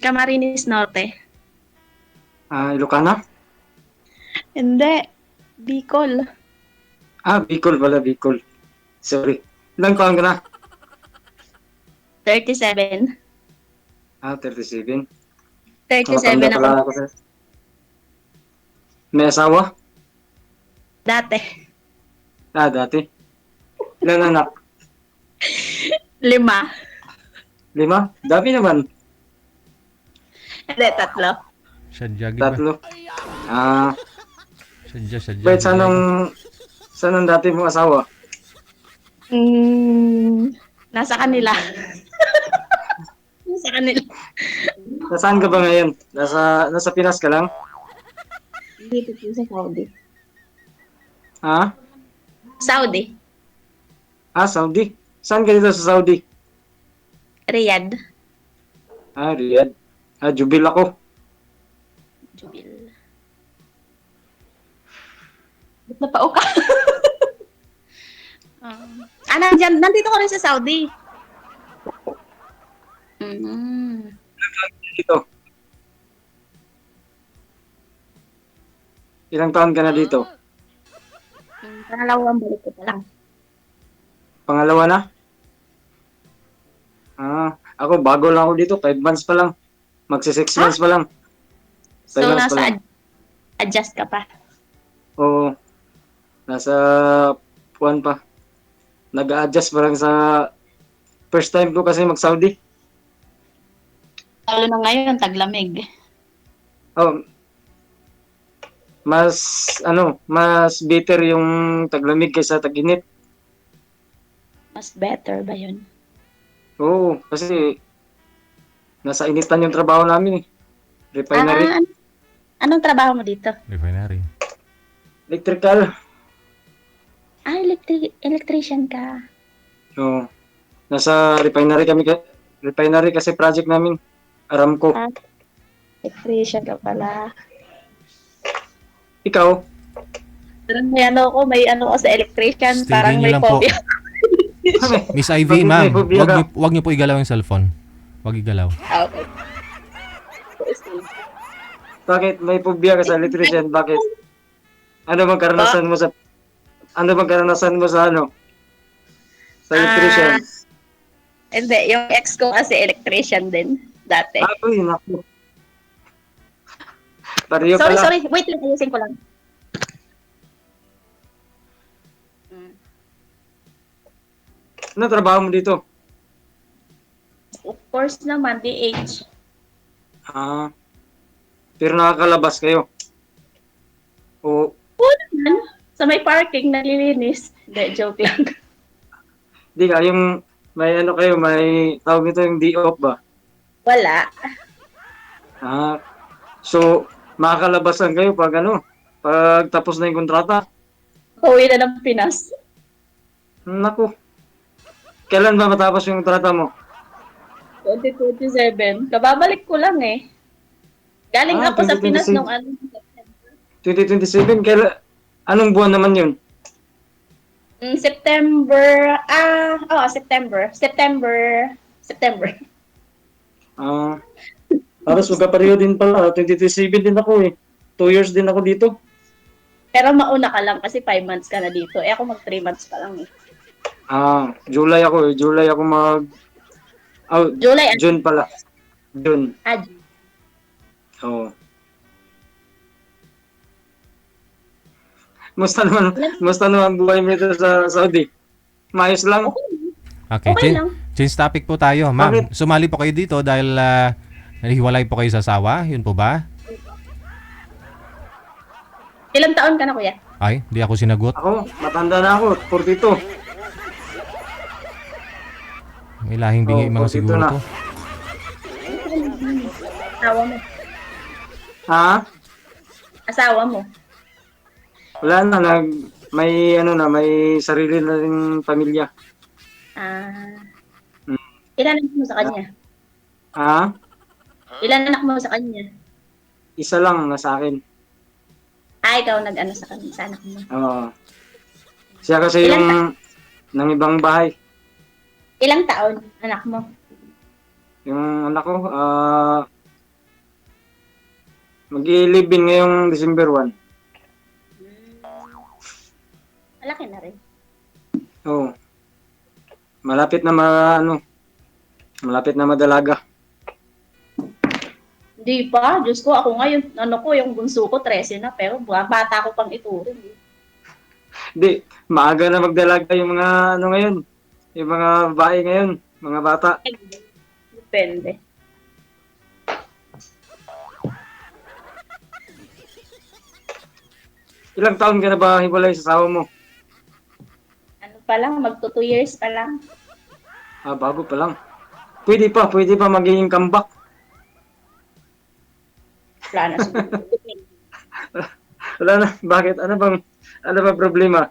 Camarines Norte. Ilocana? Hindi. Bicol. Bicol pala, Bicol. Sorry. Ilang taon ka na? 37. 37. 37 Matanda ako pala ako sa... May asawa? dati. Dati. Ilan anak? 5. 5? Dami naman. Hindi, 3. Sadya, giba. 3. Ah, Sadya. Wait, saan ang dati mong asawa? Nasa kanila. Nasa kanila. Nasaan ka ba ngayon? Nasa Pinas ka lang? Dito po sa Saudi. Ha? Saudi. Saudi. Saan ka dito sa Saudi? Riyadh. Riyadh. Jubil ako. Jubil. Ba't napao ka? Nandito ko rin sa Saudi. Dito. Ilang taon ka na dito? Pangalawang balik ko pa lang. Pangalawa na? Ako bago lang ako dito. 5 months pa lang. Magsi 6 months pa lang. 5 So, months pa lang. adjust ka pa. Oo. Nasa puwan pa. Nag-a-adjust pa lang sa first time ko kasi mag-Saudi. Lalo na ngayon, taglamig. Mas bitter yung taglamig kaysa tag-init. Mas better ba yun? Oo, kasi nasa initan yung trabaho namin eh. Refinery. Anong trabaho mo dito? Refinery. Electrical. Electrician ka. Oo. Nasa refinery kami. Refinery kasi project namin. Aramco. Electrician ka pala. Ikaw? Parang may ano ko sa electrician, Steady parang niyo may lang po. phobia. Miss Bakit Ivy, may ma'am, phobia ka? wag niyo po igalaw yung cellphone. Wag igalaw. Okay. Bakit may phobia ka sa electrician? Bakit? Ano bang karanasan mo sa sa electrician? Hindi, yung ex ko kasi electrician din dati. Uy, naku. Pareho Sorry, pala. wait lang, ayusin ko lang. Ano trabaho mo dito? Of course naman, DH. Pero nakakalabas kayo. O, Sa may parking, nalilinis. Hindi, joke lang. di ka, yung may tawag nito yung D-off ba? Wala. So, makakalabas lang kayo pag tapos na yung kontrata. Uwi na ng Pinas. Naku. Kailan ba matapos yung kontrata mo? 2027. Kababalik ko lang eh. Galing ako sa Pinas 2027. nung 2027, anong buwan naman yun? September. September. Tapos magkapareho din pala. 2027 din ako eh. 2 years din ako dito. Pero mauna ka lang kasi 5 months ka na dito. Eh ako mag 3 months pa lang eh. July ako eh. July ako July. June pala. June. Oo. Musta naman buhay mo dito sa Saudi? Maayos lang? Okay, Okay lang. change topic po tayo. Ma'am, sumali po kayo dito dahil nahiwalay po kayo sa asawa. Yun po ba? Ilang taon ka na, kuya? Ay, di ako sinagot. Ako, matanda na ako. 42. May lahing bingi mga dito siguro na. to. Asawa mo. Asawa mo. Wala na. May sarili na rin pamilya. Ilan anak mo sa kanya? Ilan anak mo sa kanya? Isa lang na sa akin. Ikaw nag-ano sa kanya, sa anak mo. Oo. Siya kasi yung ng ibang bahay. Ilang taon anak mo? Yung anak ko, Mag-i-live in ngayong December 1. Malaki na rin. Oo. Malapit na malapit na madalaga. Hindi pa. Diyos ko, ako ngayon, yung bunso ko, 13 na. Pero bata ko pang ituring. Hindi, maaga na magdalaga yung mga ngayon. Yung mga babae ngayon, mga bata. Depende. Ilang taon ka na ba hiwalay sa asawa mo? Ano pa lang, magto 2 years pa lang. Bago pa lang. Pwede pa magiging comeback. Wala na siguro. Wala na, bakit? Ano ba problema?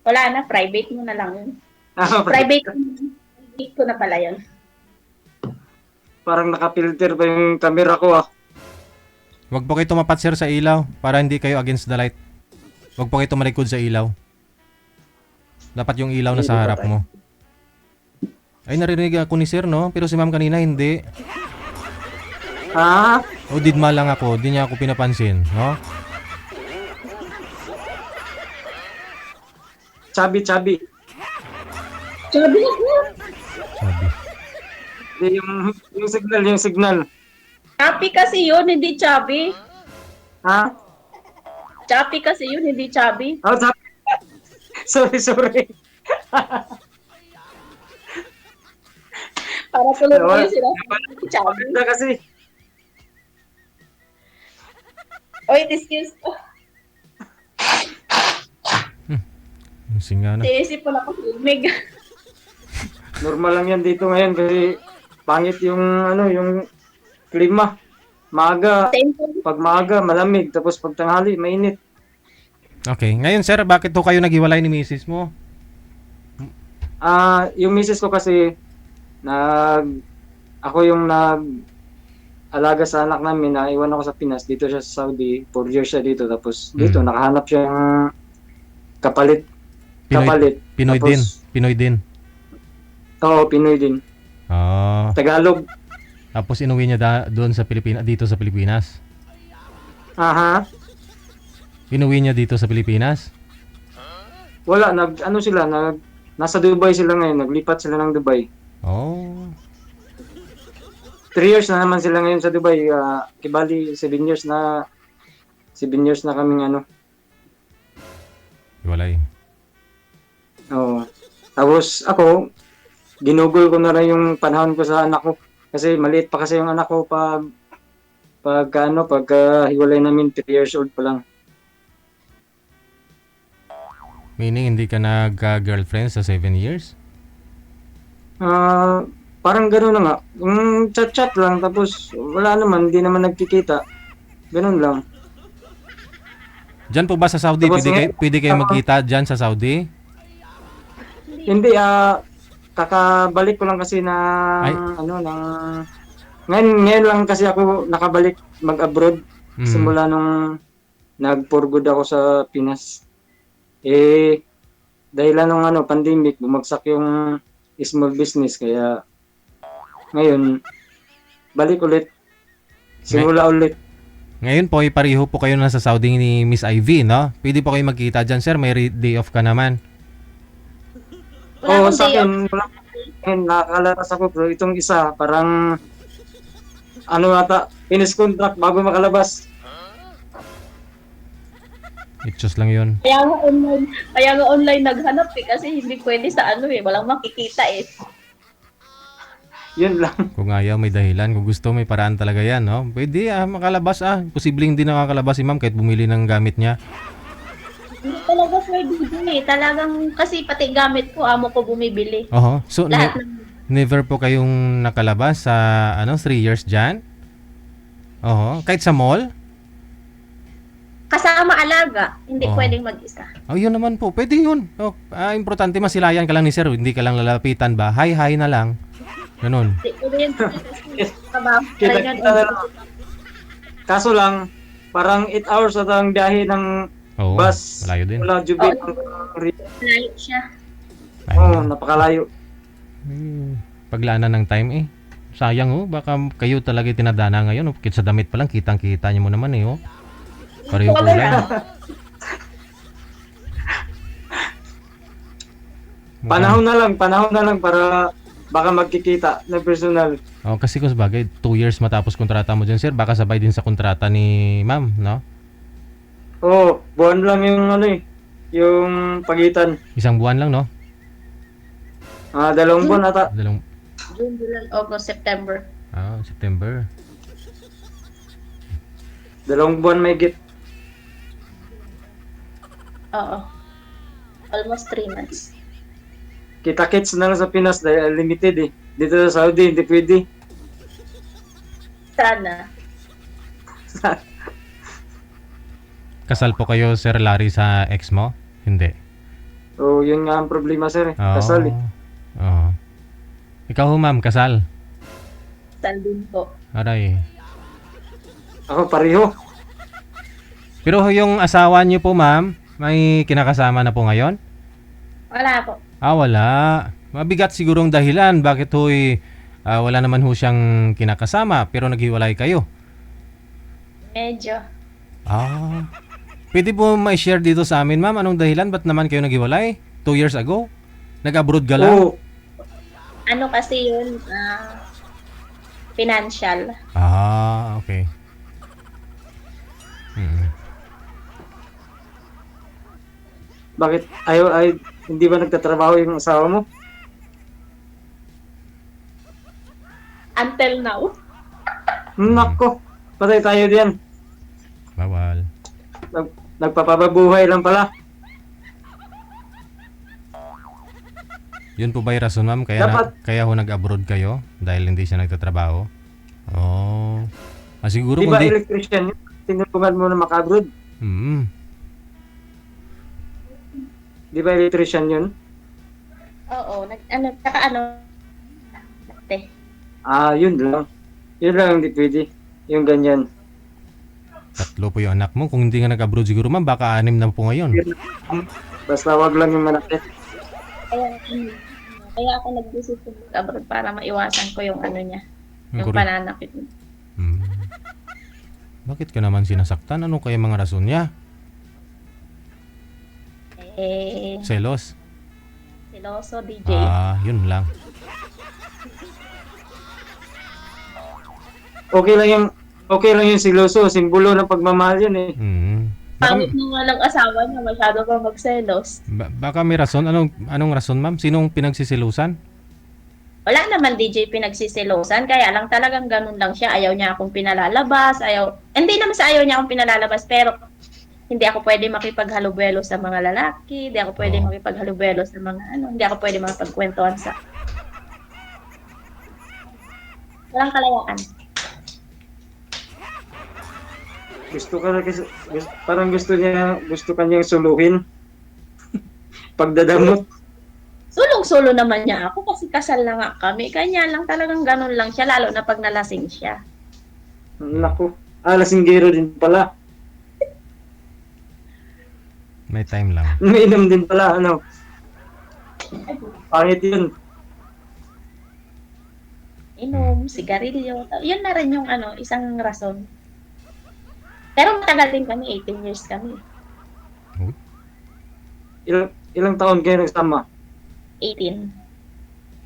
Wala na, private mo na lang yun. Private ko na pala yun. Parang nakapilter pa yung camera ko Huwag po kayo tumapat sir sa ilaw para hindi kayo against the light. Huwag po kayo tumalikod sa ilaw. Dapat yung ilaw na sa harap mo. Ay, narinig ako ni sir, no? Pero si ma'am kanina hindi. O didma lang ako, di niya ako pinapansin, no? Chubby. Sabi Sabi. Yung signal. Chappy kasi yun, hindi chubby. Ha? Chappy kasi yun, hindi chubby. Chubby. Sorry. Para tuloy ko yung sila. Chubby. Maganda kasi. Oy, excuse ko. Singa na. Sinisip ko na ko filmig. Normal lang yan dito ngayon kasi pangit yung yung klima. Pag maaga malamig tapos pag tanghali mainit. Okay, ngayon sir, bakit to kayo naghiwalay ni misis mo? Yung misis ko kasi ako yung alaga sa anak namin, naiwan ako sa Pinas, dito siya sa Saudi, 4 years siya dito, tapos dito nakahanap siya ng kapalit. Pinoy Tapos, din. Oo, Pinoy din. Tagalog. Tapos inuwi niya doon sa Pilipinas, dito sa Pilipinas. Aha. Inuwi niya dito sa Pilipinas? Wala, nasa Dubai sila ngayon, naglipat sila ng Dubai. 3 years na naman sila ngayon sa Dubai. Kibali 7 years na kaming Hiwalay. Oo. Tapos ako, ginugol ko na rin yung panahon ko sa anak ko. Kasi maliit pa kasi yung anak ko pagka hiwalay namin 3 years old pa lang. Meaning hindi ka nag-girlfriend sa 7 years? Parang gano'n na nga. Yung chat-chat lang, tapos wala naman, hindi naman nagkikita. Gano'n lang. Diyan po ba sa Saudi? Tapos Pwede kayo magkita diyan sa Saudi? Hindi, kakabalik ko lang kasi ngayon lang kasi ako nakabalik mag-abroad. Simula nung nag-for good ako sa Pinas. Dahil pandemic, bumagsak yung small business, kaya ngayon, balik ulit. Simula ulit. Ngayon po, pareho po kayo na sa Saudi ni Miss Ivy, no? Pwede po kayo magkita dyan, sir. May day off ka naman. Wala akong Sa day akin, nakakalatas ako, pero itong isa, parang finish contract bago makalabas. Itchos lang yun. Kaya nga online naghanap kasi hindi pwede sa walang makikita Yun lang. Kung ayaw, may dahilan. Kung gusto, may paraan talaga yan, no? Pwede, makalabas, Posibleng hindi nakakalabas si ma'am kahit bumili ng gamit niya. Hindi talaga pwede din Talagang, kasi pati gamit ko, amo ko bumibili. So, Lahat never po kayong nakalabas sa, 3 years dyan? Kahit sa mall? Kasama alaga, hindi pwedeng mag-isa. Yun naman po. Pwede yun. Importante masilayan ka lang ni sir. Hindi ka lang lalapitan ba? Hi na lang. Ganun. Kita na lang. Kaso lang, parang 8 hours at ang biyahe ng bus. Malayo din. Mula Jubil. Malayo siya. Napakalayo. Paglaanan ng time Sayang oh, baka kayo talaga tinadana ngayon. Oh. Sa damit pa lang, kitang-kita niyo mo naman eh. Oh. Pareho kulay. Panahon na lang para baka magkikita na personal. Oh, kasi kung sabagay, 2 years matapos kontrata mo dyan, sir, baka sabay din sa kontrata ni ma'am, no? Oo, buwan lang yung ano eh, yung pagitan. Isang buwan lang, no? 2 buwan ata. June, July, August, September. September. 2 buwan may git. Oo. Almost 3 months. Kita-kits na lang sa Pinas dahil limited eh. Dito sa Saudi, hindi pwede. Sana. Kasal po kayo, Sir Larry, sa ex mo? Hindi. Oo, yun nga ang problema sir eh. Kasal eh. Oo. Ikaw ho, ma'am, kasal? Kasal din po. Aray. Ako pareho. Pero ho, yung asawa niyo po, ma'am, may kinakasama na po ngayon? Wala po. Wala. Mabigat sigurong dahilan. Bakit ho'y wala naman ho siyang kinakasama pero naghiwalay kayo? Medyo. Pwede po ma-share dito sa amin, ma'am, anong dahilan? Ba't naman kayo naghiwalay? 2 years ago? Nag-abroad ka lang? Oo. Ano kasi yun? Financial. Okay. Bakit hindi ba nagtatrabaho yung asawa mo? Until now. Nako, patay tayo diyan. Bawal. Nagpapababuhay lang pala. Yun po ba yung rason, ma'am? Kaya ho nag-abroad kayo? Dahil hindi siya nagtatrabaho? Siguro Di kung ba di... electrician yun? Tinulungan mo na maka-abroad? Di ba electrician yun? Oo. Dati. Yun lang. Yun lang hindi pwede. Yung ganyan. 3 po yung anak mo. Kung hindi nga nag-abroad siguro, ma'am, baka 6 na po ngayon. Basta wag lang yung malaki. Kaya ako nag-decision mag-abroad para maiwasan ko yung ano niya. Yung Correct. pananakit niya. Bakit ka naman sinasaktan? Ano kaya mga rason niya? Selos? Siloso, DJ. Yun lang. Okay lang yung siloso. Simbolo ng pagmamahal yun eh. Pangit nung walang asawa niya, masyado pa magselos. Baka may rason. Anong rason, ma'am? Sinong pinagsisilusan? Wala naman DJ pinagsisilosan, kaya lang talagang ganun lang siya. Ayaw niya akong pinalalabas, hindi naman sa ayaw niya akong pinalalabas, pero hindi ako pwede makipaghalubelo sa mga lalaki, hindi ako pwede makipaghalubelo sa mga hindi ako pwede makipagkwentuhan sa... Walang kalayaan. Parang gusto kanyang suluhin. Pagdadamot. Sulong-sulo naman niya ako kasi kasal na nga kami. Kanya lang talagang ganun lang siya, lalo na pag nalasing siya. Naku, lasinggero din pala. May time lang. Umiinom din pala, ano. Pangit yun. Inom, sigarilyo. Yun na rin yung isang rason. Pero matagal din kami, 18 years kami. Ilang taon kayo nagsama? 18.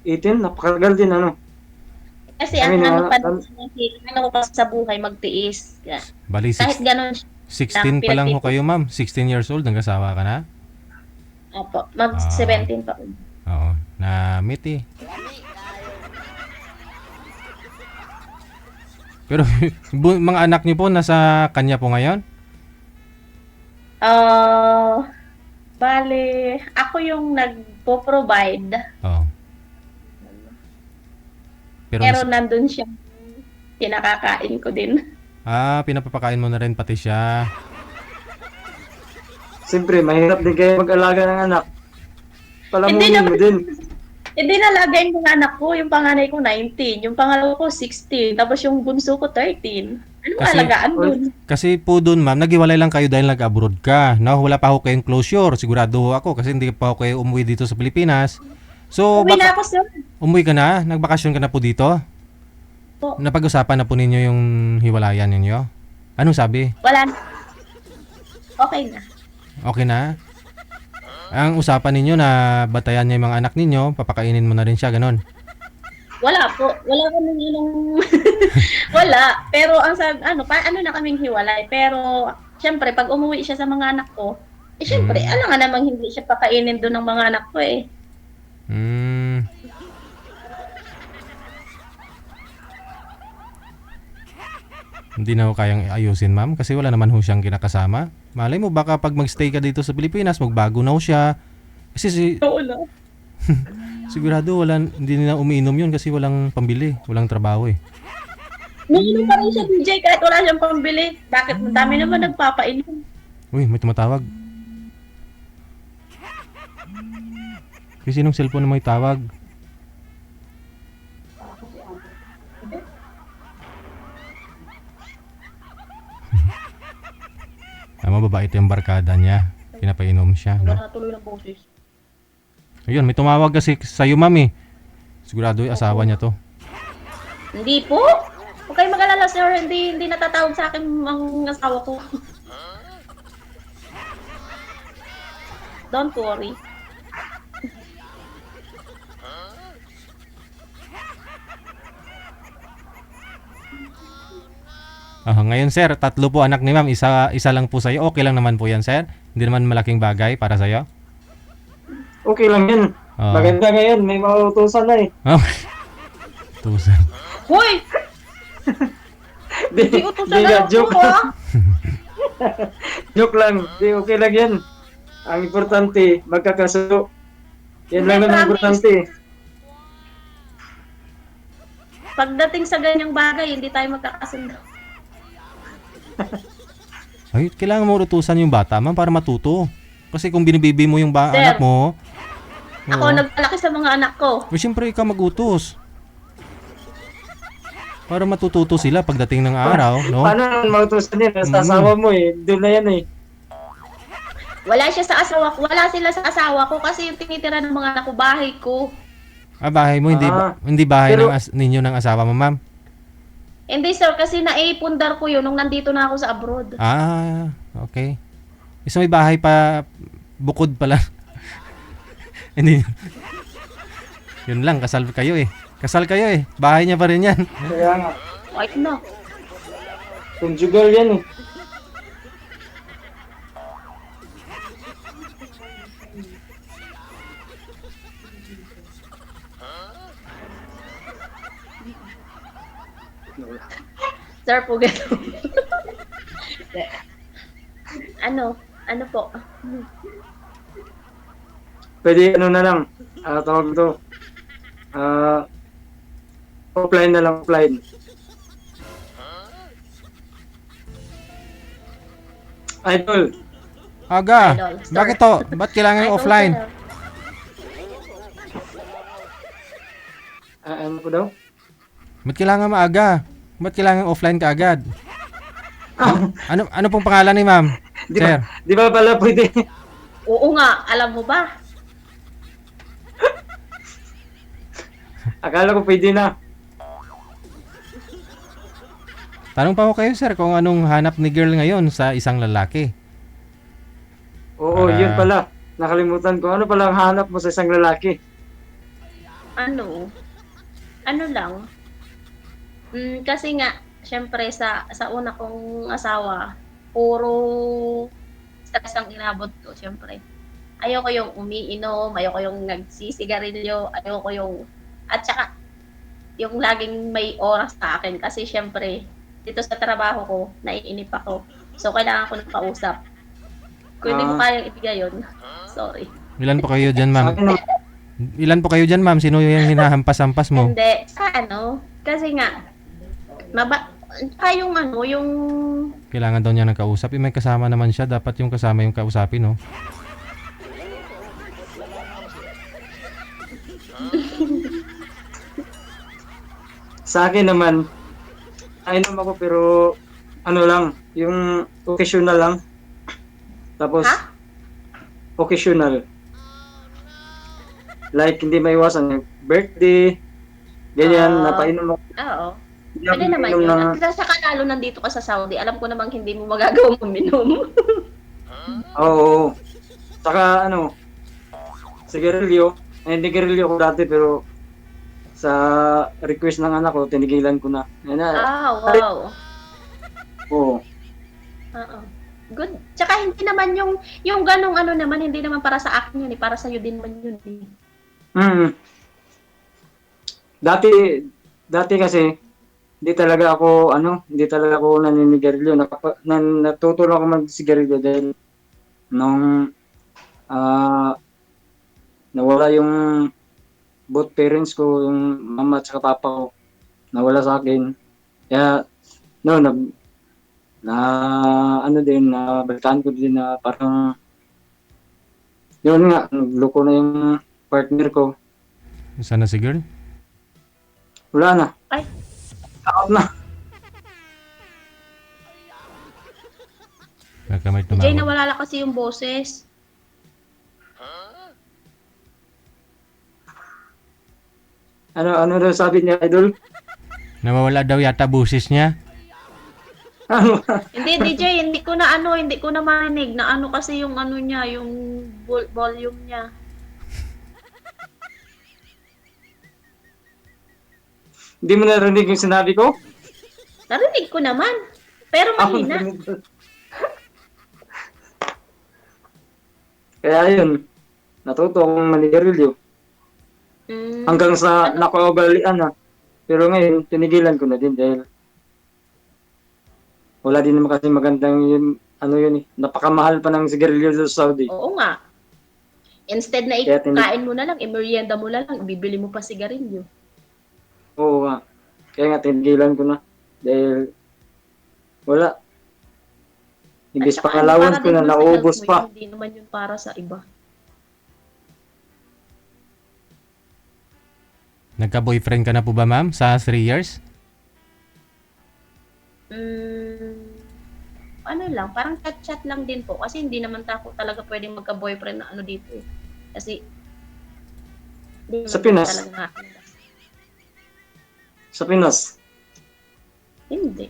18? Napakagal din, ano. Kasi ko pa sa buhay, magtiis. Bali, Kahit ganun, 16 pa lang ho kayo, ma'am. 16 years old, nag-asawa ka na? Opo, mag-17 pa. Oo, na-meet eh. Pero mga anak niyo po, nasa kanya po ngayon? Bale, ako yung nagpo-provide. Oo. Pero nandun siya, pinakakain ko din. Pinapapakain mo na rin pati siya. Siyempre, mahirap din kayo mag-alaga ng anak. Palamunin mo din. Hindi nalagayin ko ng anak ko. Yung panganay ko 19, yung pangalawa ko 16, tapos yung bunso ko 13. Ano alagaan dun? Kasi po dun, ma'am, naghiwalay lang kayo dahil nag-abroad ka. No, wala pa ho kayong closure. Sigurado ho ako kasi hindi pa ho kayo umuwi dito sa Pilipinas. So, Uwi na ako, sir. Umuwi ka na? Nagbakasyon ka na po dito? po. Napag-usapan na po ninyo yung hiwalayan ninyo? Anong sabi? Wala na. Okay na. Okay na? Ang usapan ninyo na batayan niya yung mga anak ninyo, papakainin mo na rin siya, ganon. Wala po. Wala kaming inong... Wala. Pero ang sabi, ano na kaming hiwalay. Pero, syempre, pag umuwi siya sa mga anak ko, syempre, alam nga namang hindi siya pakainin doon ng mga anak ko eh. Hmm. Hindi na ho kayang ayusin, ma'am, kasi wala naman ho siyang kinakasama. Malay mo, baka pag magstay ka dito sa Pilipinas, magbago na ho siya. Kasi Oo na. sigurado hindi na umiinom yun kasi walang pambili, walang trabaho eh. Umiinom pa rin siya, DJ, kahit wala siyang pambili. Bakit? Ang dami naman nagpapainom. Uy, may tumatawag. Kasi sinong cellphone na may tawag? Mababait yung barkada niya. Pinapainom siya, no? Wala tuloy ng boses. Ayun, may tumawag kasi sa'yo, mami. Sigurado yung asawa niya to. Hindi po. Huwag kayong mag-alala, sir. Hindi natatawag sa akin ang asawa ko. Don't worry. Ngayon, sir, 3 po anak ni ma'am. Isa lang po sa'yo. Okay lang naman po yan, sir. Hindi naman malaking bagay para sa'yo. Okay lang yan. Oo. Maganda ngayon, may mautusan na eh. Tusan. Hoy! Di, Hindi utusan di na na, ako, joke. ah. Joke lang. Di, okay lang yan. Ang importante, magkakasundo. Yan lang Hindi, naman promise. importante. Pagdating sa ganyang bagay, hindi tayo magkakasundo. Ay, kailangan mo utusan yung bata, ma'am, para matuto. Kasi kung binibibi mo yung Sir. anak mo, Ako nagpalaki sa mga anak ko. siyempre ikaw mag-utos. Para matututo sila pagdating ng araw, no? Paano naman mautusan yan? Nasa asawa mo eh. Doon na yan eh. Wala siya sa asawa ko. Wala sila sa asawa ko kasi yung tinitira ng mga anak ko, bahay ko. Bahay mo, hindi bahay Pero- ninyo ng asawa mo, ma'am? Hindi sir, kasi naipundar ko yun nung nandito na ako sa abroad. Okay. Isa may bahay pa, bukod pala. Hindi. Yun lang, kasal kayo eh. Kasal kayo eh. Bahay niya pa rin yan. Kaya nga. Wait na. Conjugal yan eh. Sir, po gano'n. Ano po? Pwede ano na lang. Tawag to. Offline na lang, offline. Idol. Aga. Idol, sir. Bakit to? Ba't kailangan Ay, offline? sir. Ano po daw? Ba't kailangan maaga? Ba't kailangan offline ka agad? Ano pong pangalan ni ma'am? Di Sir. ba, di ba pala pwede? Oo nga, alam mo ba? Akala ko pwede na. Tanong pa ko kayo, sir, kung anong hanap ni girl ngayon sa isang lalaki. Oo, Para- yun pala. Nakalimutan ko. Ano pala ang hanap mo sa isang lalaki? Ano lang. Kasi nga, syempre sa una kong asawa, puro stress ang inabot ko, syempre. Ayoko yung umiinom, ayoko yung nagsisigarilyo, ayoko yung, at saka, yung laging may oras sa akin. Kasi syempre, dito sa trabaho ko, naiinip ako. So, kailangan ko ng kausap. Kung hindi mo kayang ibigay yun, sorry. Ilan po kayo dyan, Sa ma'am? akin, Ilan po kayo dyan, ma'am? Sino yung hinahampas-hampas mo? Hindi, kasi nga, yung yung Kailangan daw niya ng kausap. May kasama naman siya. Dapat yung kasama yung kausapin, no? sa akin naman, inom ako pero ano lang, yung occasional lang. Tapos, Ha? occasional. Like, hindi maiwasan yung birthday, ganyan, Ah. napainom ako. Oo. Hindi ako Pwede naman uminom yun. ng... At saka lalo nandito ka sa Saudi, alam ko namang hindi mo magagawang uminom. Oo. Saka ano, sigarilyo. Hindi sigarilyo ko dati pero sa request ng anak ko, tinigilan ko na. Yan na. Wow. Oo. Oo. Good. Tsaka hindi naman yung ganong ano naman, hindi naman para sa akin yun eh, para sa'yo din man yun eh. Dati, dati kasi, hindi talaga ako naninigarilyo. Natuto lang ako magsigarilyo dahil nung nawala yung both parents ko, yung mama at saka papa ko, nawala sa akin. Kaya, no, nabalitaan ko din na parang, yun nga, nagloko na yung partner ko. Sana si girl? Wala na. Ay. Out na. Baka may Jay, tumawag. nawala lang kasi yung boses. Ano daw sabi niya, idol? Nawawala daw yata busis niya. Ano? Hindi, DJ, hindi ko na marinig na ano kasi yung ano niya, yung volume niya. Hindi mo narinig yung sinabi ko? Narinig ko naman. Pero mahina. Kaya yun, natuto akong manigarilyo. Hanggang sa nakaugalian na. Pero ngayon, tinigilan ko na din dahil wala din naman kasi magandang yun, napakamahal pa ng sigarilyo sa Saudi. Oo nga. Instead na Kaya ikain mo na lang, imerienda mo na lang, ibibili mo pa sigarilyo. Oo nga. Kaya nga, tinigilan ko na. Dahil, wala. Imbis At saka, pang allowance para ko din na, naman sa naubos health mo pa. yun, hindi naman yun para sa iba. Nagka-boyfriend ka na po ba, ma'am? Sa 3 years? Ano lang, parang chat-chat lang din po. Kasi hindi naman ako talaga pwedeng magka-boyfriend na ano dito eh. Kasi, hindi Sa naman Pinas? talaga nga. Sa Pinas. Hindi.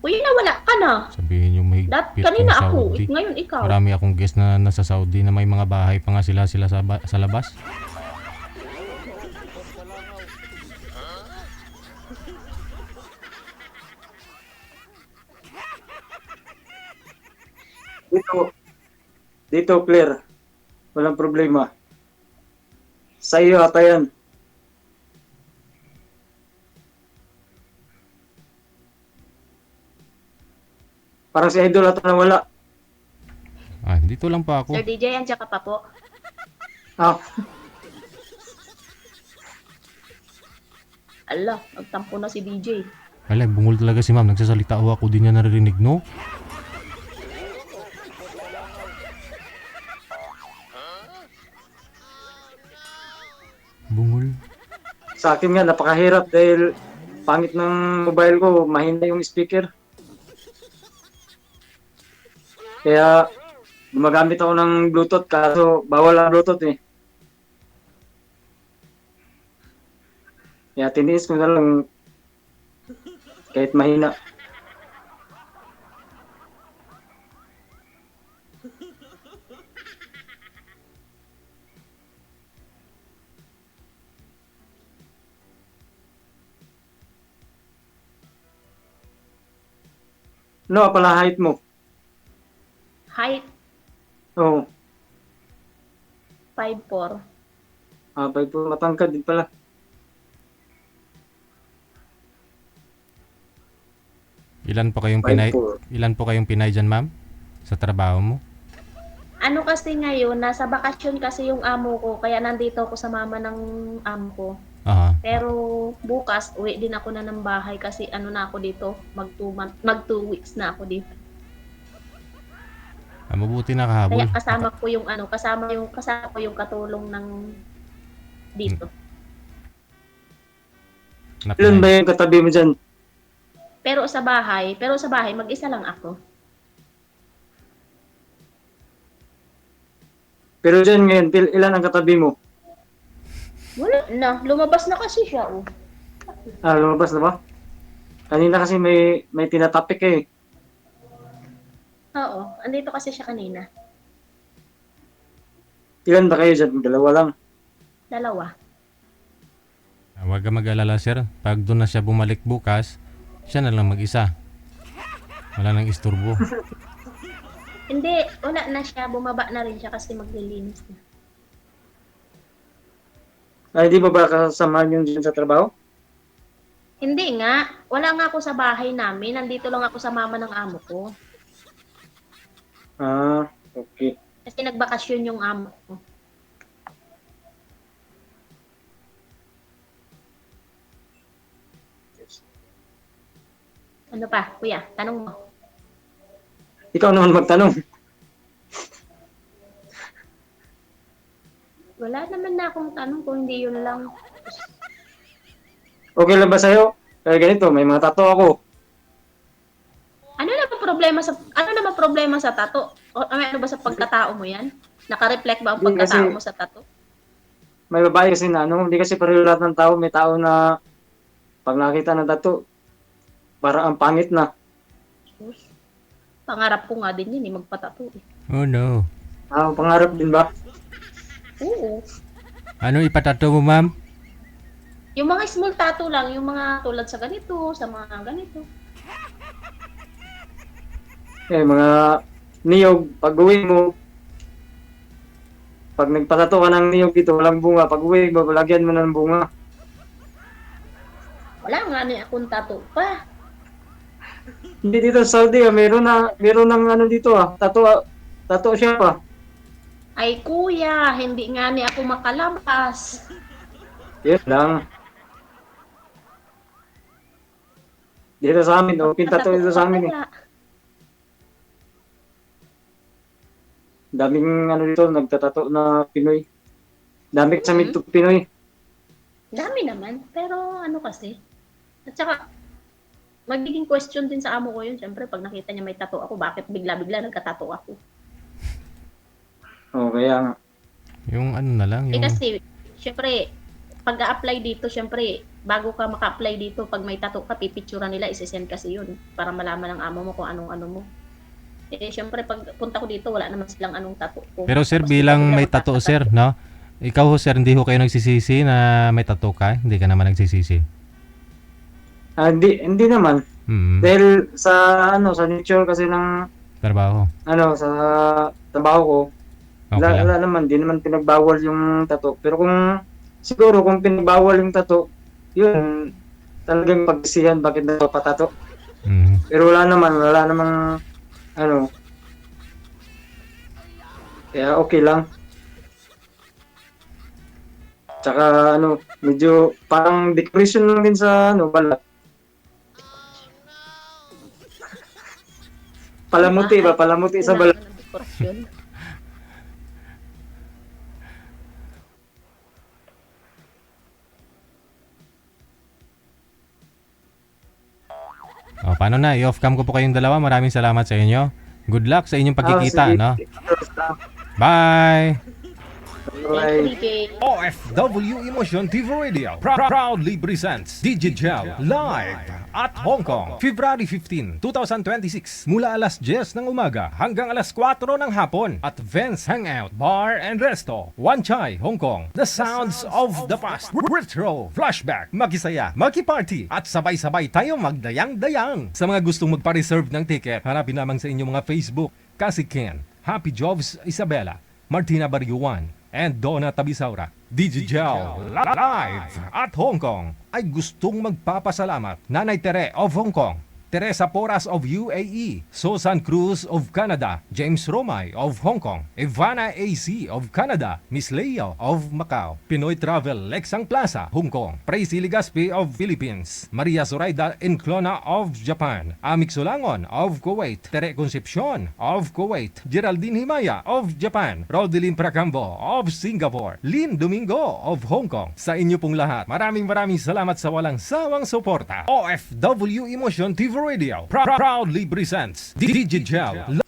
Uy, nawala ka na. Sabihin yung may higpit Kanina yung ako, Saudi. ngayon ikaw. Marami akong guest na nasa Saudi na may mga bahay pa nga sila sa labas. Dito, clear. Walang problema. Sa iyo, ata yan. Parang si Idol ata na wala. Ah, dito lang pa ako. Sir DJ, andiyan ka pa po. Ah, Ala, nagtampo na si DJ. Wala, bungol talaga si ma'am. Nagsasalita ako din niya naririnig, no? Bungol. sa akin nga, napakahirap dahil pangit ng mobile ko, mahina yung speaker. Kaya, gumagamit ako ng Bluetooth, kaso bawal ang Bluetooth eh. Kaya tiniis ko na lang kahit mahina. Ano pala height mo? Height, Oo. 5'4". Abay po, matangkad din pala. Ilan po kayong Pinay dyan, ma'am? Sa trabaho mo? Ano kasi ngayon, nasa bakasyon kasi yung amo ko, kaya nandito ako sa mama ng amo ko. Aha. Pero bukas, uwi din ako na ng bahay kasi ano na ako dito, mag 2 weeks na ako dito. Ah, mabuti nakahabol. Kaya kasama ko yung kasama ko yung katulong ng dito. Ilan ba yung katabi mo dyan? Pero sa bahay, mag-isa lang ako. Pero dyan ngayon, ilan ang katabi mo? Wala na, lumabas na kasi siya, oh. Ah, lumabas na ba? Kanina kasi may tinatapik eh. Oo, andito kasi siya kanina. Ilan ba kayo dyan? Dalawa lang. Dalawa. Huwag ka mag-alala, sir. Pag doon na siya bumalik bukas, siya na lang mag-isa. Wala nang isturbo. Hindi, wala na siya. Bumaba na rin siya kasi maglilinis na. Ay, di ba kasamahan yung dyan sa trabaho? Hindi nga. Wala nga ako sa bahay namin. Nandito lang ako sa mama ng amo ko. Ah, okay. Kasi nagbakasyon yung amo ko. Ano pa, kuya? Tanong mo. Ikaw naman magtanong. Wala naman na akong tanong kung hindi yun lang. Okay lang ba sa'yo? Kaya ganito, may mga tato ako. Ano naman problema sa tato? O ano ba sa pagkatao mo 'yan? Naka-reflect ba ang Hindi, pagkatao kasi- mo sa tato? May babae kasi na, ano, hindi kasi pareho lahat ng tao. May tao na pag nakita ng tato, parang ang pangit na. Sus. Pangarap ko nga din yun, magpatato eh. Oh no. Ah, pangarap din ba? Oo. Ano ipatato mo, ma'am? Yung mga small tattoo lang, yung mga tulad sa ganito, sa mga ganito. Eh, mga niyog, pag uwi mo, pag nagpatato ka ng niyog dito, walang bunga. Pag uwi mo, lagyan mo ng bunga. Wala nga ni akong tattoo pa. Hindi dito sa Saudi, meron ng ano dito tato siya pa. Ay kuya, hindi nga ni ako makalabas. Yes lang. Dito sa amin, open tato dito sa amin eh. Kaya. Daming ano dito, nagtatato na Pinoy. Dami sa mid Pinoy. Dami naman, pero ano kasi. At saka, magiging question din sa amo ko yun. Siyempre, pag nakita niya may tattoo ako, bakit bigla-bigla nagkatato ako? Oh, kaya nga. Yung ano na lang, Eh yung... kasi, syempre, pag a-apply dito, syempre, bago ka maka-apply dito, pag may tattoo ka, pipicturean nila, isi-send kasi yun para malaman ng amo mo kung anong ano mo. Eh, syempre, pag punta ko dito, wala naman silang anong tattoo ko. Pero sir, Tapos bilang bigla may tattoo, sir, no? Ikaw ho, sir, hindi ho kayo nagsisisi na may tattoo ka? Hindi ka naman nagsisisi? Ah, hindi naman. Hmm. Dahil sa sa nature kasi ng Trabaho. sa trabaho ko, Okay lang. wala naman, di naman pinagbawal yung tato. Pero siguro kung pinagbawal yung tato, yun, talagang pagsisihan bakit napapatato. Hmm. Pero wala namang, kaya okay lang. Tsaka, medyo parang decoration lang din sa, balat. Palamuti ba? Palamuti sa balat. Kailangan ng dekorasyon. O, paano na? I-off cam ko po kayong dalawa. Maraming salamat sa inyo. Good luck sa inyong pagkikita, Sige. no? Bye! Thank you, DJ. OFW Emotion TV Radio proudly presents Digigel live at Hong Kong, February 15, 2026 mula alas 10 ng umaga hanggang alas 4 ng hapon at Vance Hangout Bar and Resto, Wan Chai, Hong Kong. The sounds of the past, retro, flashback, makisaya, makiparty at sabay-sabay tayo magdayang-dayang. Sa mga gustong magpa-reserve ng ticket, hanapin lamang sa inyong mga Facebook, Kasi Ken, Happy Jobs Isabela, Martina Bariuan, and Donna Tabisaura. Digigel live at Hong Kong ay gustong magpapasalamat Nanay Tere of Hong Kong, Teresa Porras of UAE, Susan Cruz of Canada, James Romay of Hong Kong, Ivana AC of Canada, Miss Leo of Macau, Pinoy Travel Lexang Plaza, Hong Kong, Praisy Ligaspi of Philippines, Maria Zoraida Enclona of Japan, Amik Sulangon of Kuwait, Tere Concepcion of Kuwait, Geraldine Himaya of Japan, Rodeline Pracambo of Singapore, Lynn Domingo of Hong Kong. Sa inyo pong lahat, maraming salamat sa walang sawang suporta. OFW Emotion TV Radio proudly presents Digigel